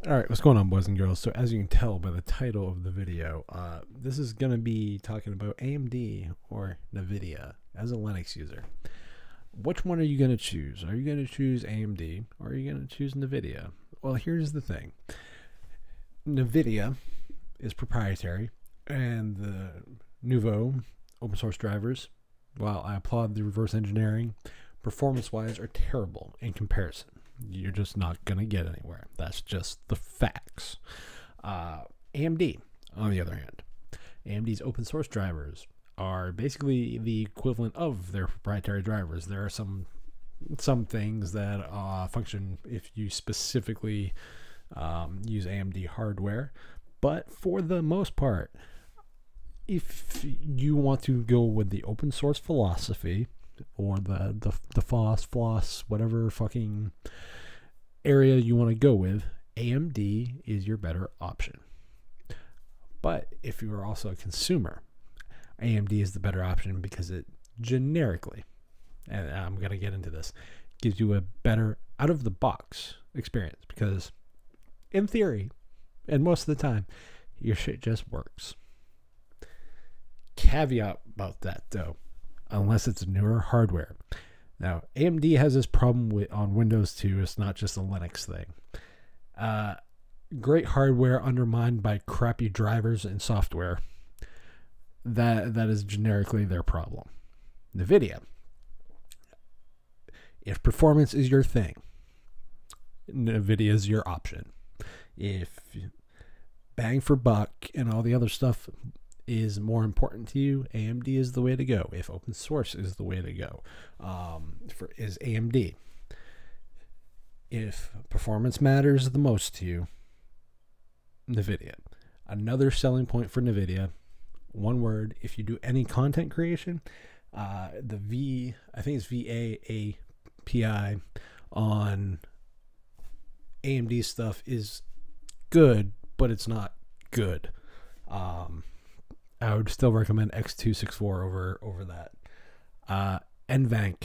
Alright, what's going on, boys and girls? So as you can tell by the title of the video, this is going to be talking about AMD or Nvidia as a Linux user. Which one are you going to choose? Are you going to choose AMD or are you going to choose Nvidia? Well, here's the thing. Nvidia is proprietary, and the Nouveau open source drivers, while I applaud the reverse engineering, performance-wise are terrible in comparison. You're just not going to get anywhere. That's just the facts. AMD, on the other hand, AMD's open source drivers are basically the equivalent of their proprietary drivers. There are some things that function if you specifically use AMD hardware, but for the most part, if you want to go with the open source philosophy, or the floss, whatever fucking area you want to go with, AMD is your better option. But if you are also a consumer, AMD is the better option because it generically, and I'm going to get into this, gives you a better out-of-the-box experience because, in theory, and most of the time, your shit just works. Caveat about that, though, unless it's newer hardware. Now, AMD has this problem on Windows 2. It's not just a Linux thing. Great hardware undermined by crappy drivers and software. That is generically their problem. Nvidia. If performance is your thing, Nvidia is your option. If bang for buck and all the other stuff is more important to you, AMD is the way to go. If open source is the way to go, is AMD. If performance matters the most to you, Nvidia. Another selling point for Nvidia, one word, if you do any content creation, I think it's VAAPI on AMD stuff is good, but it's not good. I would still recommend X264 over that. NVENC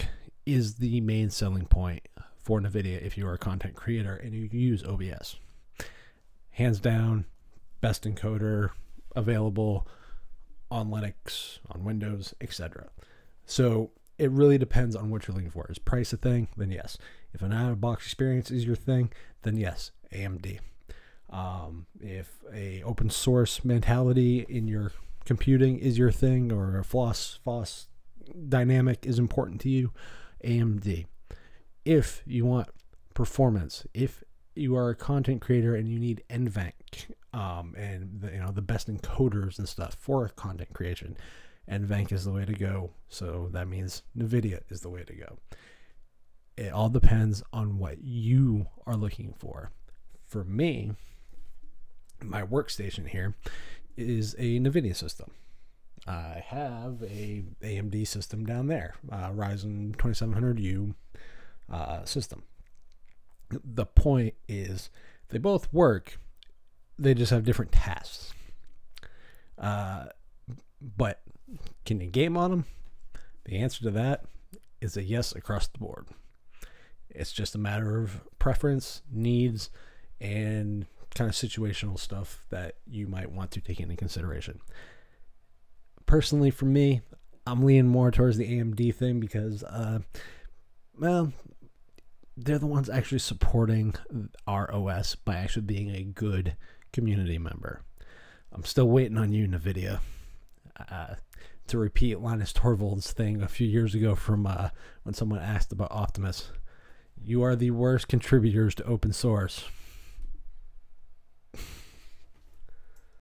is the main selling point for Nvidia if you are a content creator and you use OBS. Hands down, best encoder available on Linux, on Windows, etc. So it really depends on what you're looking for. Is price a thing? Then yes. If an out-of-box experience is your thing, then yes, AMD. If a open source mentality in your computing is your thing, or a floss dynamic is important to you, AMD. If you want performance, if you are a content creator and you need NVENC and the best encoders and stuff for content creation, NVENC is the way to go. So that means Nvidia is the way to go. It all depends on what you are looking for. For me, my workstation here is a Nvidia system. I have a AMD system down there, Ryzen 2700U system. The point is they both work, they just have different tasks. But can you game on them? The answer to that is a yes across the board. It's just a matter of preference, needs, and kind of situational stuff that you might want to take into consideration. Personally, for me, I'm leaning more towards the AMD thing because, well, they're the ones actually supporting our OS by actually being a good community member. I'm still waiting on you, Nvidia, to repeat Linus Torvalds' thing a few years ago from when someone asked about Optimus. You are the worst contributors to open source.